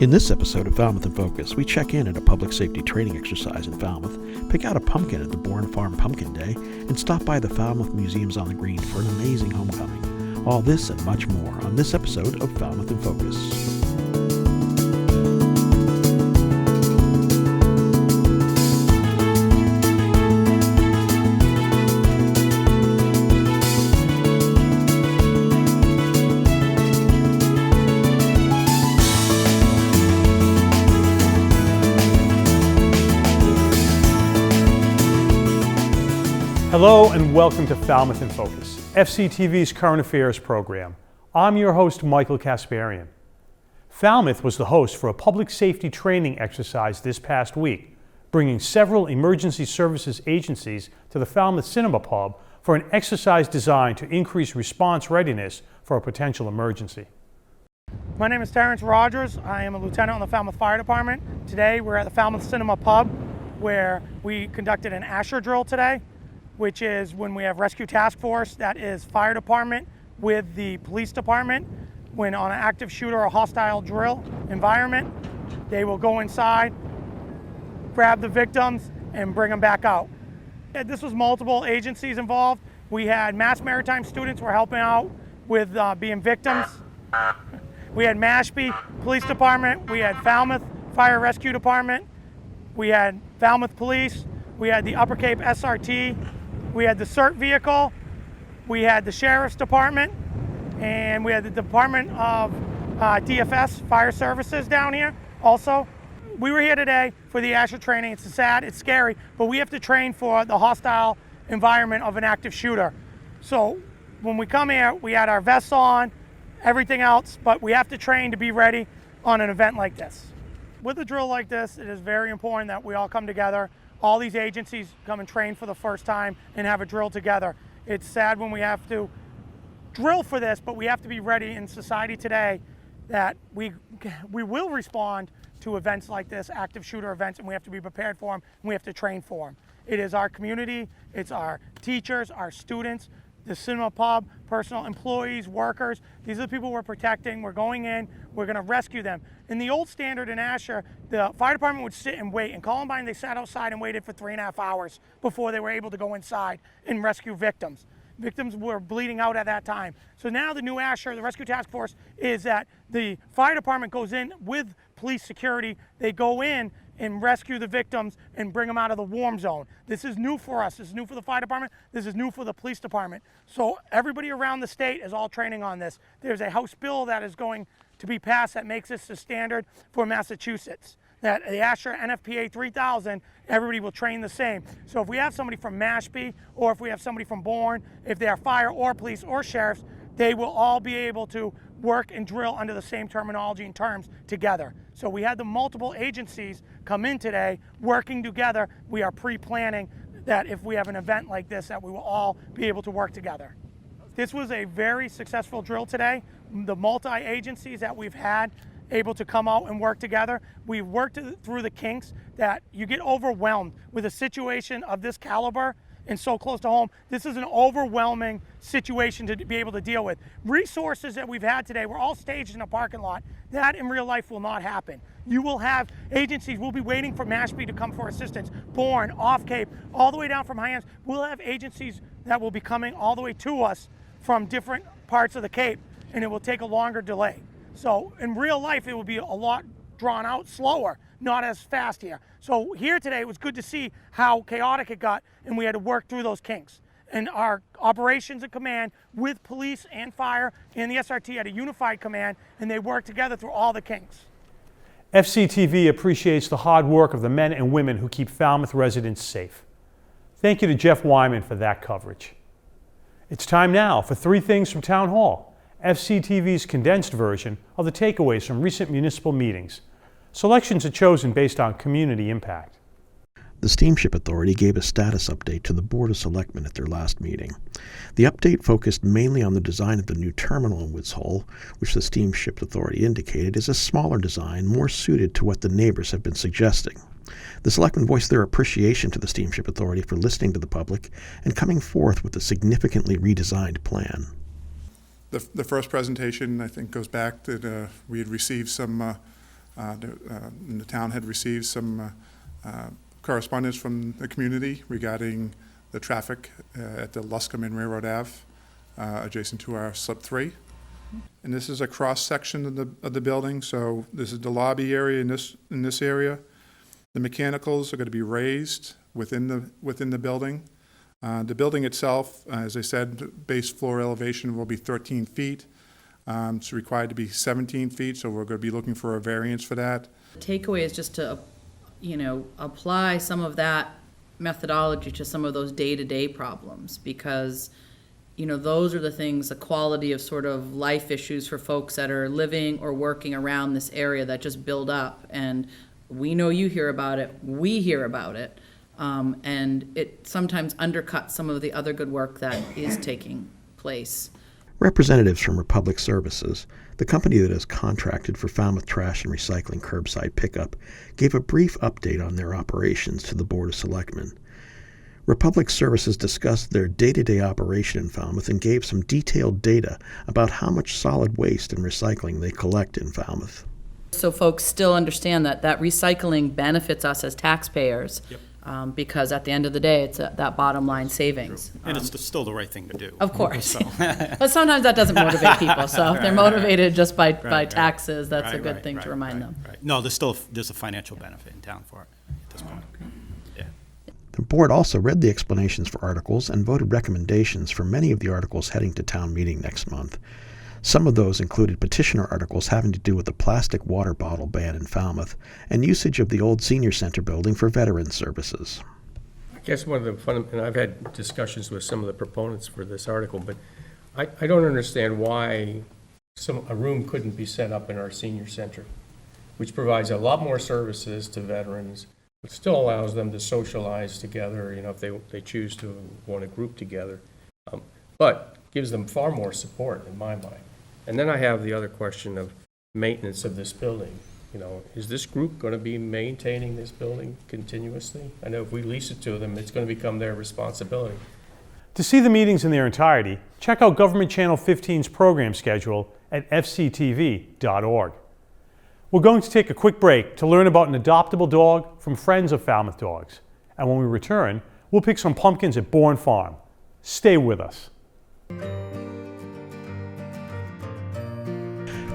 In this episode of Falmouth in Focus, we check in at a public safety training exercise in Falmouth, pick out a pumpkin at the Bourne Farm Pumpkin Day, and stop by the Falmouth Museums on the Green for an amazing homecoming. All this and much more on this episode of Falmouth in Focus. Hello and welcome to Falmouth in Focus, FCTV's current affairs program. I'm your host, Michael Kasparian. Falmouth was the host for a public safety training exercise this past week, bringing several emergency services agencies to the Falmouth Cinema Pub for an exercise designed to increase response readiness for a potential emergency. My name is Terrence Rogers. I am a lieutenant on the Falmouth Fire Department. Today we're at the Falmouth Cinema Pub where we conducted an ASHA drill today, which is when we have rescue task force, that is fire department with the police department. When on an active shooter or hostile drill environment, they will go inside, grab the victims, and bring them back out. This was multiple agencies involved. We had Mass Maritime students were helping out with being victims. We had Mashpee Police Department, we had Falmouth Fire Rescue Department, we had Falmouth Police, we had the Upper Cape SRT, we had the CERT vehicle, we had the Sheriff's Department, and we had the Department of DFS, Fire Services down here also. We were here today for the ASHA training. It's sad, it's scary, but we have to train for the hostile environment of an active shooter. So when we come here, we had our vests on, everything else, but we have to train to be ready on an event like this. With a drill like this, it is very important that we all come together. All these agencies come and train for the first time and have a drill together. It's sad when we have to drill for this, but we have to be ready in society today that we will respond to events like this, active shooter events, and we have to be prepared for them, and we have to train for them. It is our community, it's our teachers, our students, the cinema pub, personal employees, workers. These are the people we're protecting. We're going in, we're gonna rescue them. In the old standard in Asher, the fire department would sit and wait. In Columbine, they sat outside and waited for 3.5 hours before they were able to go inside and rescue victims. Victims were bleeding out at that time. So now the new Asher, the Rescue Task Force, is that the fire department goes in with police security. They go in and rescue the victims and bring them out of the warm zone. This is new for us. This is new for the fire department. This is new for the police department. So everybody around the state is all training on this. There's a House bill that is going to be passed that makes this the standard for Massachusetts. That the Asher NFPA 3000, everybody will train the same. So if we have somebody from Mashpee, or if we have somebody from Bourne, if they are fire or police or sheriffs, they will all be able to work and drill under the same terminology and terms together. So we had the multiple agencies come in today working together. We are pre-planning that if we have an event like this, that we will all be able to work together. This was a very successful drill today. The multi-agencies that we've had able to come out and work together. We've worked through the kinks that you get overwhelmed with a situation of this caliber and so close to home. This is an overwhelming situation to be able to deal with. Resources that we've had today were all staged in a parking lot. That in real life will not happen. You will have agencies, we'll be waiting for Mashpee to come for assistance, Bourne, Off Cape, all the way down from Hyannis. We'll have agencies that will be coming all the way to us from different parts of the Cape, and it will take a longer delay. So in real life, it will be a lot drawn out, slower, not as fast here. So here today, it was good to see how chaotic it got, and we had to work through those kinks. And our operations and command with police and fire and the SRT had a unified command, and they worked together through all the kinks. FCTV appreciates the hard work of the men and women who keep Falmouth residents safe. Thank you to Jeff Wyman for that coverage. It's time now for 3 Things from Town Hall, FCTV's condensed version of the takeaways from recent municipal meetings. Selections are chosen based on community impact. The Steamship Authority gave a status update to the Board of Selectmen at their last meeting. The update focused mainly on the design of the new terminal in Woods Hole, which the Steamship Authority indicated is a smaller design more suited to what the neighbors have been suggesting. The Selectmen voiced their appreciation to the Steamship Authority for listening to the public and coming forth with a significantly redesigned plan. The first presentation, I think, goes back that we had received some The town had received some correspondence from the community regarding the traffic at the Luscombe and Railroad Ave, adjacent to our slip 3. And this is a cross-section of the building, so this is the lobby area in this area. The mechanicals are going to be raised within the building. The building itself, as I said, base floor elevation will be 13 feet. It's required to be 17 feet, so we're going to be looking for a variance for that. The takeaway is just to, apply some of that methodology to some of those day-to-day problems, because those are the things, the quality of sort of life issues for folks that are living or working around this area that just build up. And we know you hear about it, we hear about it, and it sometimes undercuts some of the other good work that is taking place. Representatives from Republic Services, the company that has contracted for Falmouth Trash and Recycling curbside pickup, gave a brief update on their operations to the Board of Selectmen. Republic Services discussed their day-to-day operation in Falmouth and gave some detailed data about how much solid waste and recycling they collect in Falmouth. So folks still understand that recycling benefits us as taxpayers. Yep. Because at the end of the day, it's that bottom line savings. And it's still the right thing to do. Of course. So. But sometimes that doesn't motivate people. So if they're motivated just by Right. taxes, that's a good Right, thing right, to remind right, them. right. No, there's a financial benefit in town for it at this point. Yeah. The board also read the explanations for articles and voted recommendations for many of the articles heading to town meeting next month. Some of those included petitioner articles having to do with the plastic water bottle ban in Falmouth and usage of the old senior center building for veteran services. I guess one of the fun, and I've had discussions with some of the proponents for this article, but I don't understand why a room couldn't be set up in our senior center, which provides a lot more services to veterans, but still allows them to socialize together, if they choose to want to group together, but gives them far more support in my mind. And then I have the other question of maintenance of this building. Is this group going to be maintaining this building continuously? I know if we lease it to them, it's going to become their responsibility. To see the meetings in their entirety, check out Government Channel 15's program schedule at fctv.org. We're going to take a quick break to learn about an adoptable dog from Friends of Falmouth Dogs. And when we return, we'll pick some pumpkins at Bourne Farm. Stay with us.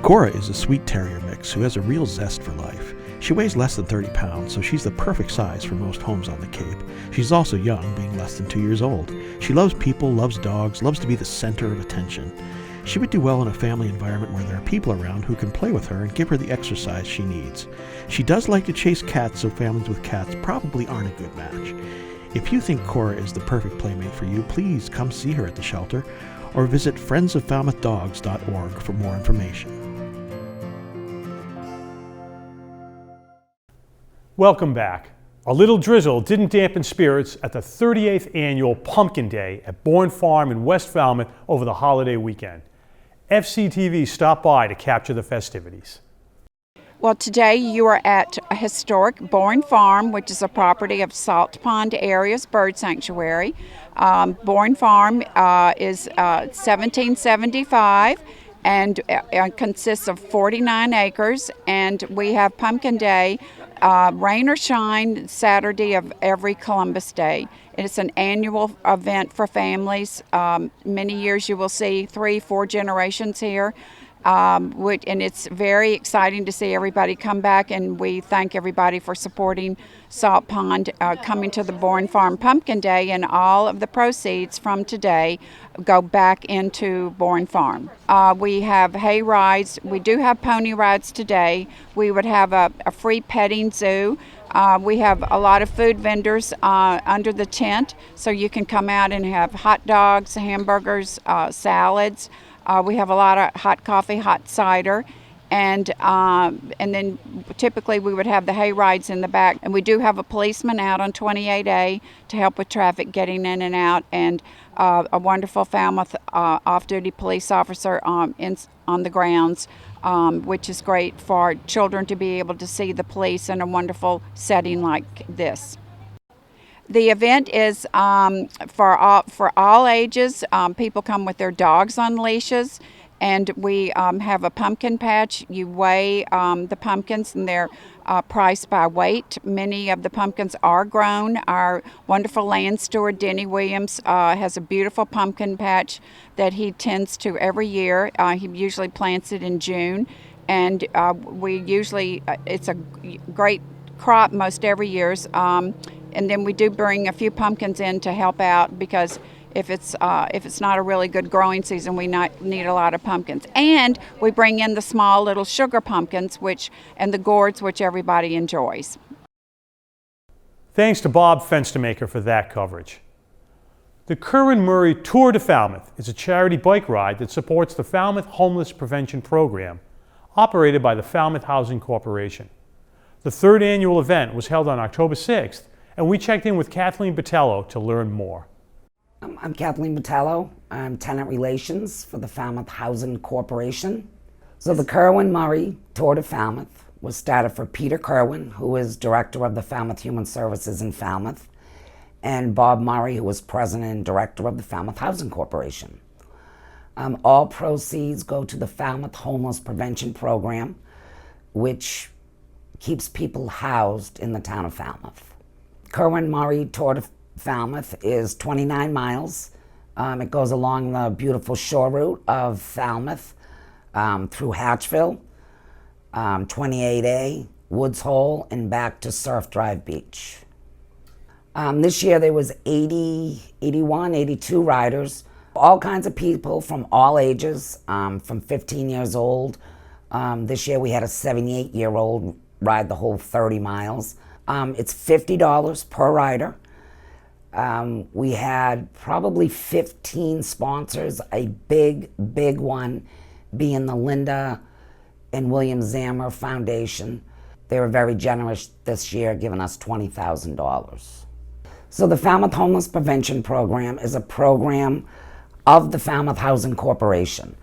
Korra is a sweet terrier mix who has a real zest for life. She weighs less than 30 pounds, so she's the perfect size for most homes on the Cape. She's also young, being less than 2 years old. She loves people, loves dogs, loves to be the center of attention. She would do well in a family environment where there are people around who can play with her and give her the exercise she needs. She does like to chase cats, so families with cats probably aren't a good match. If you think Korra is the perfect playmate for you, please come see her at the shelter or visit friendsofFalmouthDogs.org for more information. Welcome back. A little drizzle didn't dampen spirits at the 38th annual Pumpkin Day at Bourne Farm in West Falmouth over the holiday weekend. FCTV stopped by to capture the festivities. Well, today you are at a historic Bourne Farm, which is a property of Salt Pond Area's Bird Sanctuary. Bourne Farm is 1775 and consists of 49 acres, and we have Pumpkin Day rain or shine Saturday of every Columbus Day. It's an annual event for families. Many years you will see 3-4 generations here. And it's very exciting to see everybody come back, and we thank everybody for supporting Salt Pond, coming to the Bourne Farm Pumpkin Day, and all of the proceeds from today go back into Bourne Farm. We have hay rides. We do have pony rides today. We would have a free petting zoo. We have a lot of food vendors under the tent, so you can come out and have hot dogs, hamburgers, salads. We have a lot of hot coffee, hot cider, and then typically we would have the hay rides in the back. And we do have a policeman out on 28A to help with traffic getting in and out, and a wonderful Falmouth off-duty police officer on the grounds, which is great for children to be able to see the police in a wonderful setting like this. The event is for all ages. People come with their dogs on leashes, And we have a pumpkin patch. You weigh the pumpkins, and they're priced by weight. Many of the pumpkins are grown. Our wonderful land steward, Denny Williams, has a beautiful pumpkin patch that he tends to every year. He usually plants it in June, and we usually, it's a great crop most every year. And then we do bring a few pumpkins in to help out, because if it's not a really good growing season, we need a lot of pumpkins. And we bring in the small little sugar pumpkins, and the gourds, which everybody enjoys. Thanks to Bob Fenstermaker for that coverage. The Kerwin Murray Tour de Falmouth is a charity bike ride that supports the Falmouth Homeless Prevention Program, operated by the Falmouth Housing Corporation. The third annual event was held on October 6th, and we checked in with Kathleen Botello to learn more. I'm Kathleen Botello. I'm tenant relations for the Falmouth Housing Corporation. So the Kerwin Murray Tour de Falmouth was started for Peter Kerwin, who is director of the Falmouth Human Services in Falmouth, and Bob Murray, who is president and director of the Falmouth Housing Corporation. All proceeds go to the Falmouth Homeless Prevention Program, which keeps people housed in the town of Falmouth. Kerwin Murray Tour de Falmouth is 29 miles. It goes along the beautiful shore route of Falmouth through Hatchville, 28A, Woods Hole, and back to Surf Drive Beach. This year there was 82 riders, all kinds of people from all ages, from 15 years old. This year we had a 78-year-old ride the whole 30 miles. It's $50 per rider. We had probably 15 sponsors, a big one being the Linda and William Zammer Foundation. They were very generous this year, giving us $20,000. So the Falmouth Homeless Prevention Program is a program of the Falmouth Housing Corporation.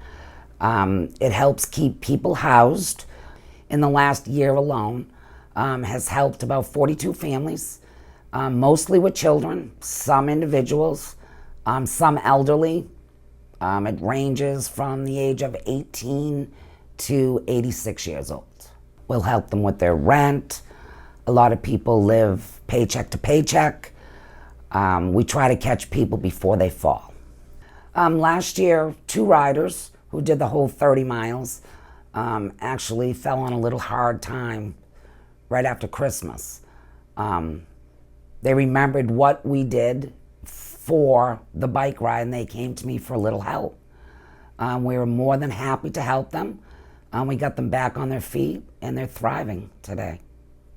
It helps keep people housed. In the last year alone, has helped about 42 families, mostly with children, some individuals, some elderly. It ranges from the age of 18 to 86 years old. We'll help them with their rent. A lot of people live paycheck to paycheck. We try to catch people before they fall. Last year, 2 riders who did the whole 30 miles actually fell on a little hard time right after Christmas. They remembered what we did for the bike ride, and they came to me for a little help. We were more than happy to help them. We got them back on their feet, and they're thriving today.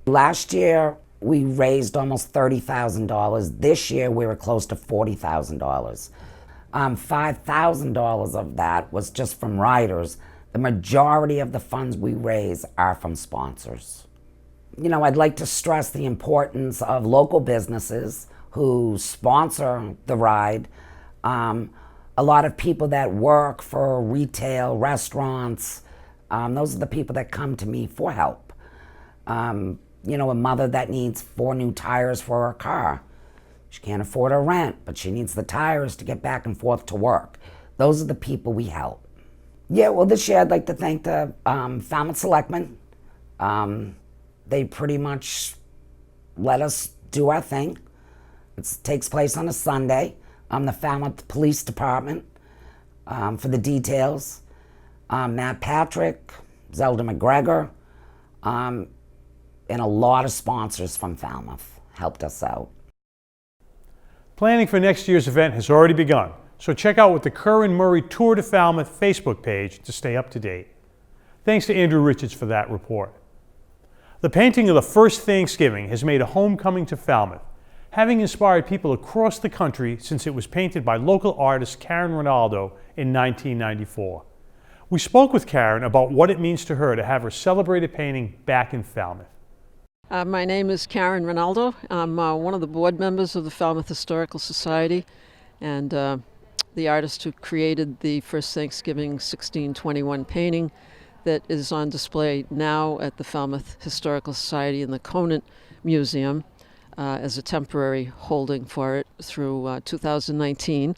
Last year, we raised almost $30,000. This year, we were close to $40,000. $5,000 of that was just from riders. The majority of the funds we raise are from sponsors. You know, I'd like to stress the importance of local businesses who sponsor the ride. A lot of people that work for retail, restaurants, those are the people that come to me for help. You know, a mother that needs 4 new tires for her car. She can't afford her rent, but she needs the tires to get back and forth to work. Those are the people we help. Yeah, well, this year I'd like to thank the Falmouth Selectmen. They pretty much let us do our thing. It takes place on a Sunday. The Falmouth Police Department for the details. Matt Patrick, Zelda McGregor, and a lot of sponsors from Falmouth helped us out. Planning for next year's event has already begun, so check out the Kerwin Murray Tour de Falmouth Facebook page to stay up to date. Thanks to Andrew Richards for that report. The painting of the first Thanksgiving has made a homecoming to Falmouth, having inspired people across the country since it was painted by local artist Karen Ronaldo in 1994. We spoke with Karen about what it means to her to have her celebrated painting back in Falmouth. My name is Karen Ronaldo. I'm one of the board members of the Falmouth Historical Society and the artist who created the first Thanksgiving 1621 painting that is on display now at the Falmouth Historical Society in the Conant Museum as a temporary holding for it through 2019.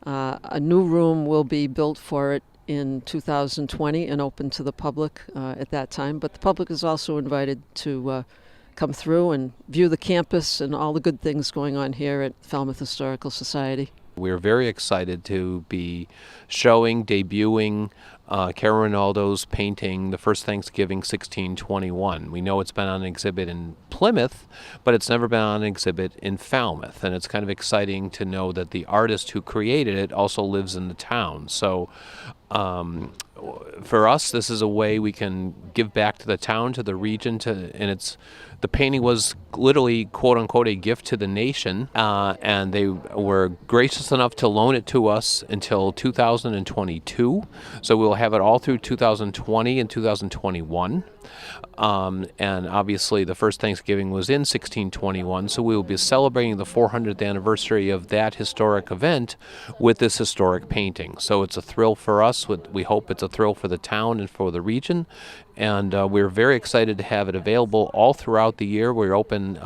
A new room will be built for it in 2020 and open to the public at that time. But the public is also invited to come through and view the campus and all the good things going on here at Falmouth Historical Society. We're very excited to be debuting Kerwin painting, The First Thanksgiving 1621. We know it's been on exhibit in Plymouth, but it's never been on exhibit in Falmouth. And it's kind of exciting to know that the artist who created it also lives in the town. So for us, this is a way we can give back to the town, to the region, the painting was literally, quote unquote, a gift to the nation, and they were gracious enough to loan it to us until 2022. So we'll have it all through 2020 and 2021. And obviously the first Thanksgiving was in 1621, so we will be celebrating the 400th anniversary of that historic event with this historic painting. So it's a thrill for us. We hope it's a thrill for the town and for the region. And we're very excited to have it available all throughout the year. We're open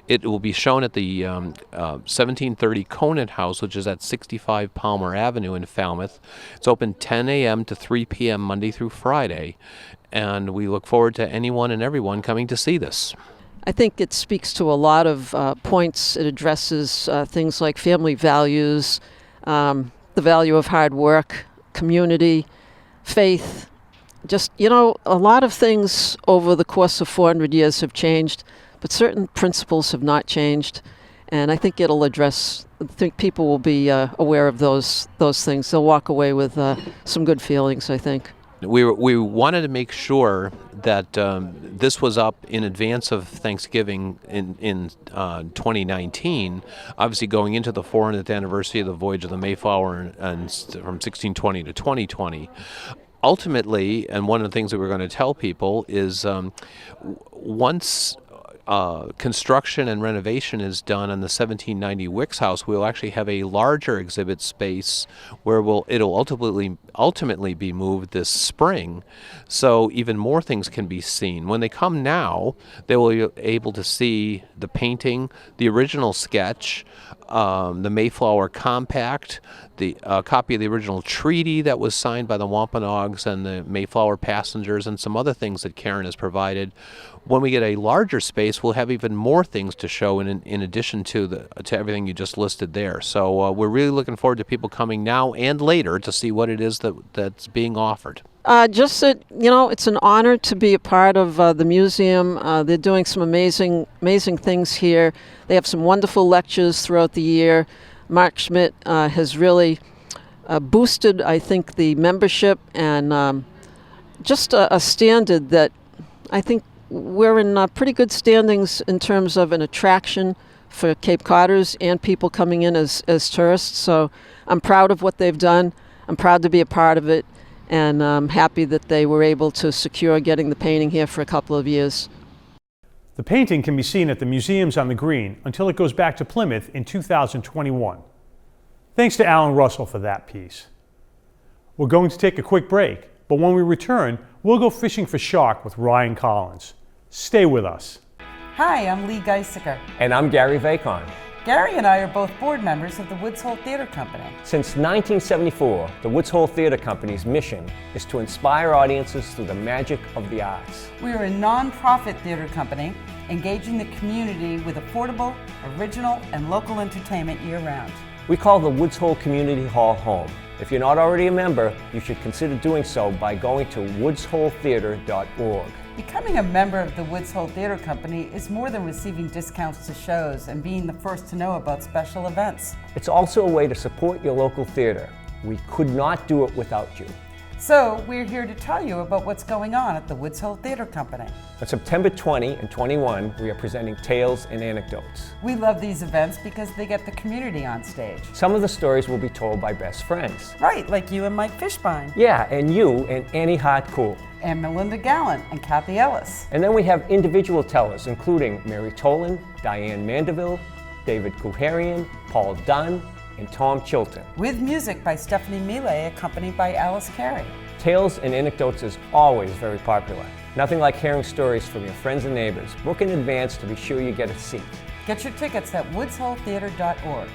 it will be shown at the 1730 Conant House, which is at 65 Palmer Avenue in Falmouth. It's open 10 a.m. to 3 p.m. Monday through Friday. And we look forward to anyone and everyone coming to see this. I think it speaks to a lot of points. It addresses things like family values, the value of hard work, community, faith. Just, a lot of things over the course of 400 years have changed, but certain principles have not changed. And I think I think people will be aware of those things. They'll walk away with some good feelings, I think. We wanted to make sure that this was up in advance of Thanksgiving in 2019, obviously going into the 400th anniversary of the voyage of the Mayflower and from 1620 to 2020. Ultimately, and one of the things that we're going to tell people is once construction and renovation is done on the 1790 Wicks House, we'll actually have a larger exhibit space where it'll ultimately be moved this spring, so even more things can be seen. When they come now, they will be able to see the painting, the original sketch, the Mayflower Compact, the copy of the original treaty that was signed by the Wampanoags and the Mayflower passengers, and some other things that Karen has provided. When we get a larger space, we'll have even more things to show in addition to everything you just listed there. So we're really looking forward to people coming now and later to see what it is that's being offered. Just that, it's an honor to be a part of the museum. They're doing some amazing things here. They have some wonderful lectures throughout the year. Mark Schmidt has really boosted, I think, the membership and just a standard that I think we're in pretty good standings in terms of an attraction for Cape Codders and people coming in as tourists. So I'm proud of what they've done. I'm proud to be a part of it. And I'm happy that they were able to secure getting the painting here for a couple of years. The painting can be seen at the museums on the Green until it goes back to Plymouth in 2021. Thanks to Alan Russell for that piece. We're going to take a quick break, but when we return, we'll go fishing for shark with Ryan Collins. Stay with us. Hi, I'm Lee Geisiger. And I'm Gary Vacon. Gary and I are both board members of the Woods Hole Theater Company. Since 1974, the Woods Hole Theater Company's mission is to inspire audiences through the magic of the arts. We are a non-profit theater company engaging the community with affordable, original, and local entertainment year-round. We call the Woods Hole Community Hall home. If you're not already a member, you should consider doing so by going to woodsholetheater.org. Becoming a member of the Woods Hole Theater Company is more than receiving discounts to shows and being the first to know about special events. It's also a way to support your local theater. We could not do it without you. So we're here to tell you about what's going on at the Woods Hole Theater Company. On September 20 and 21, we are presenting Tales and Anecdotes. We love these events because they get the community on stage. Some of the stories will be told by best friends. Right, like you and Mike Fishbein. Yeah, and you and Annie Hartcool. And Melinda Gallant and Kathy Ellis. And then we have individual tellers, including Mary Tolan, Diane Mandeville, David Kuharian, Paul Dunn, and Tom Chilton. With music by Stephanie Millet, accompanied by Alice Carey. Tales and Anecdotes is always very popular. Nothing like hearing stories from your friends and neighbors. Book in advance to be sure you get a seat. Get your tickets at woodsholetheater.org.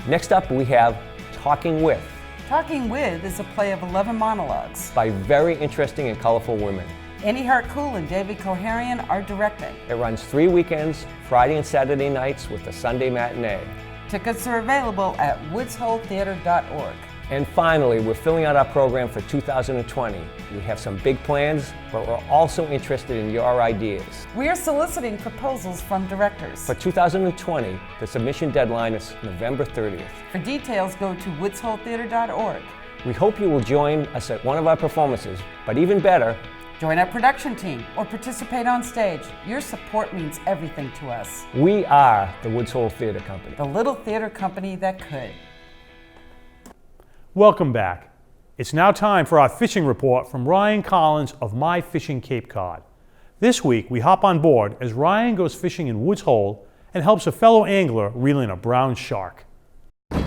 Next up, we have Talking With. Talking With is a play of 11 monologues. by very interesting and colorful women. Annie Hart-Cool and David Koharian are directing. It runs 3 weekends, Friday and Saturday nights with a Sunday matinee. Tickets are available at woodsholetheater.org. And finally, we're filling out our program for 2020. We have some big plans, but we're also interested in your ideas. We are soliciting proposals from directors. For 2020, the submission deadline is November 30th. For details, go to woodsholetheater.org. We hope you will join us at one of our performances, but even better, Join our production team or participate on stage. Your support means everything to us. we are the Woods Hole Theater Company. The little theater company that could. Welcome back. It's now time for our fishing report from Ryan Collins of My Fishing Cape Cod. This week, we hop on board as Ryan goes fishing in Woods Hole and helps a fellow angler reel in a brown shark. Yeah,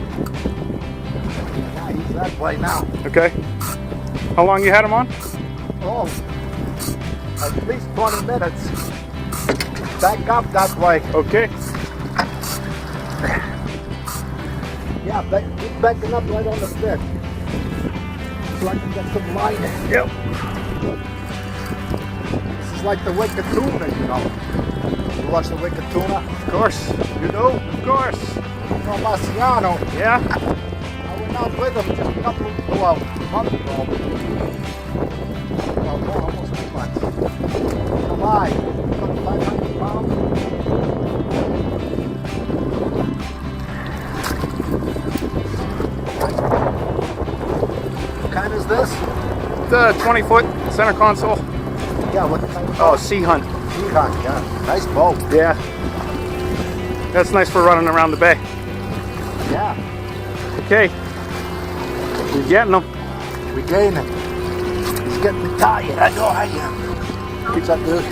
he's that way now. Okay. How long you had him on? Oh, at least 20 minutes. Back up that way. Okay. Yeah, keep backing up right on the fish. So I can get some line in. Yep. This is like the wicked tuna, you know. You watch the wicked tuna? Of course. You do? Of course. From Marciano. Yeah? I went out with him just a couple of, well, a month ago. Well, more, almost 2 months. July. About 500 pounds. What kind is this? The 20-foot center console. Yeah, what kind of Oh, Sea Hunt. Sea Hunt, yeah. Nice boat. Yeah. That's nice for running around the bay. Yeah. Okay. You're getting them. We gaining. He's getting me tired. I know I am. What's up, dude?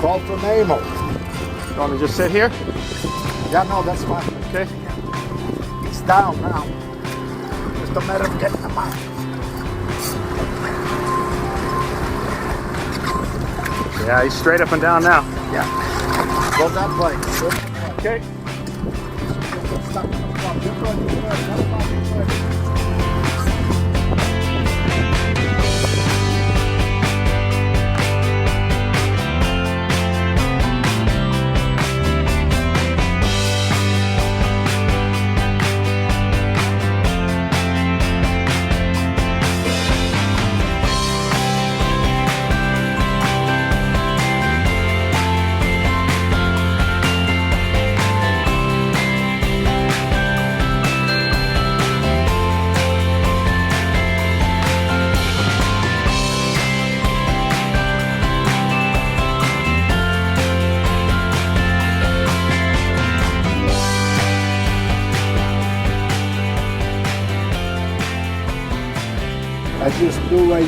Call for Nemo. You want to just sit here? Yeah, no, that's fine. Okay. He's down now. Just a matter of getting him out. Yeah, he's straight up and down now. Yeah. Go that way. Okay. I just do a,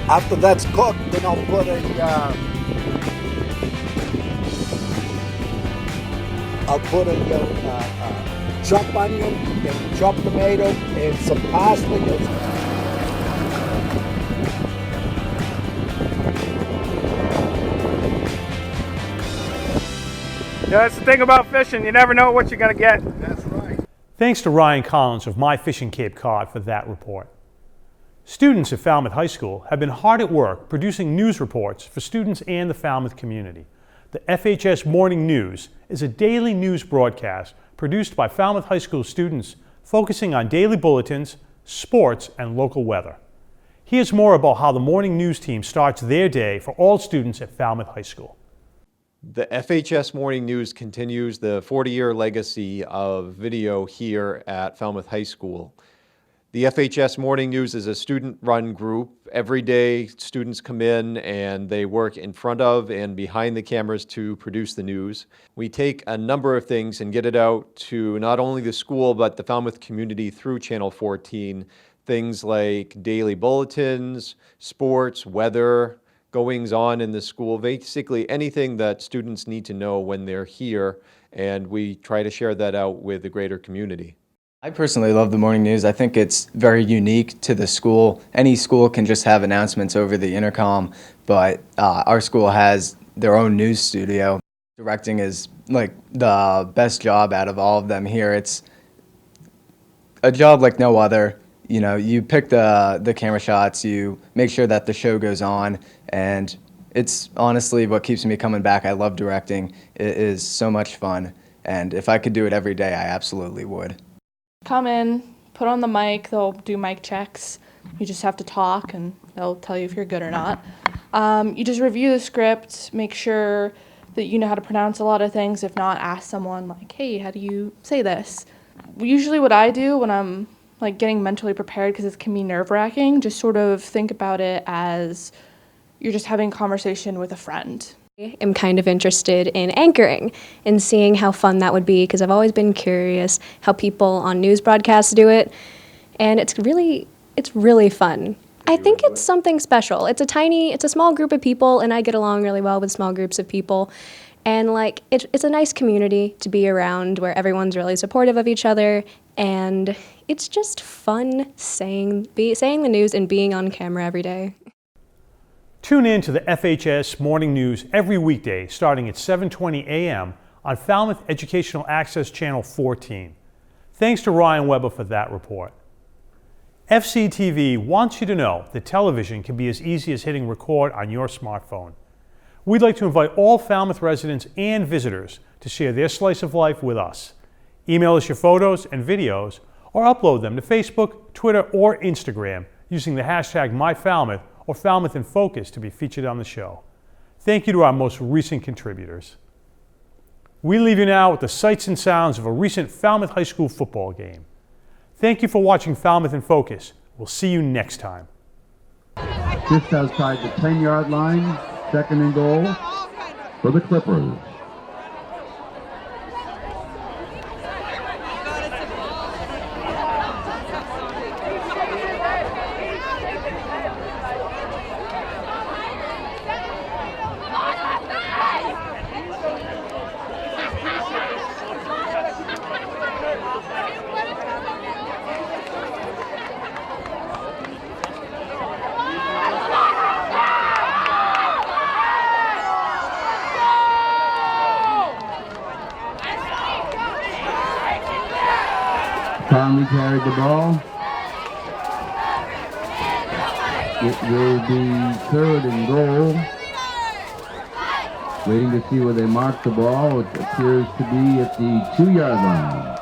after that's cooked, then I'll put a chopped onion and chopped tomato and some parsley. Yeah, that's the thing about fishing. You never know what you're going to get. That's right. Thanks to Ryan Collins of My Fishing Cape Cod for that report. Students at Falmouth High School have been hard at work producing news reports for students and the Falmouth community. The FHS Morning News is a daily news broadcast produced by Falmouth High School students focusing on daily bulletins, sports, and local weather. Here's more about how the morning news team starts their day for all students at Falmouth High School. The FHS Morning News continues the 40-year legacy of video here at Falmouth High School. The FHS Morning News is a student-run group. Every day, students come in and they work in front of and behind the cameras to produce the news. We take a number of things and get it out to not only the school, but the Falmouth community through Channel 14. Things like daily bulletins, sports, weather, goings-on in the school, basically anything that students need to know when they're here, and we try to share that out with the greater community. I personally love the morning news. I think it's very unique to the school. Any school can just have announcements over the intercom, but our school has their own news studio. Directing is like the best job out of all of them here. It's a job like no other. You know, you pick the camera shots, you make sure that the show goes on, and it's honestly what keeps me coming back. I love directing. It is so much fun, and if I could do it every day, I absolutely would. Come in, put on the mic, they'll do mic checks. You just have to talk and they'll tell you if you're good or not. You just review the script, make sure that you know how to pronounce a lot of things. If not, ask someone like, hey, how do you say this? Usually what I do when I'm like getting mentally prepared, because it can be nerve-wracking, just sort of think about it as you're just having a conversation with a friend. I'm kind of interested in anchoring and seeing how fun that would be, because I've always been curious how people on news broadcasts do it, and it's really fun. I think it's something special. It's a small group of people, and I get along really well with small groups of people. And like it's a nice community to be around where everyone's really supportive of each other, and it's just fun saying the news and being on camera every day. Tune in to the FHS Morning News every weekday starting at 7:20 a.m. on Falmouth Educational Access Channel 14. Thanks to Ryan Weber for that report. FCTV wants you to know that television can be as easy as hitting record on your smartphone. We'd like to invite all Falmouth residents and visitors to share their slice of life with us. Email us your photos and videos or upload them to Facebook, Twitter, or Instagram using the hashtag MyFalmouth or Falmouth in Focus to be featured on the show. Thank you to our most recent contributors. We leave you now with the sights and sounds of a recent Falmouth High School football game. Thank you for watching Falmouth in Focus. We'll see you next time. Just outside the 10-yard line, 2nd and goal for the Clippers. Conley carried the ball. It will be 3rd and goal. Waiting to see where they mark the ball. It appears to be at the 2-yard line.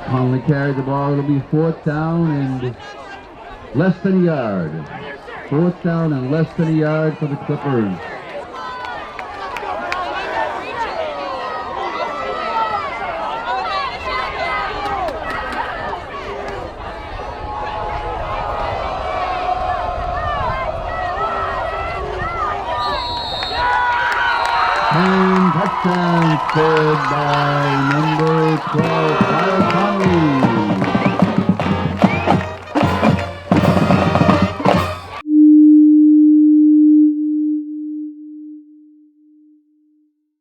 Conley carried the ball. It'll be 4th down and less than a yard. 4th down and less than a yard for the Clippers. And touchdown scored by number 12, Kyle Conley.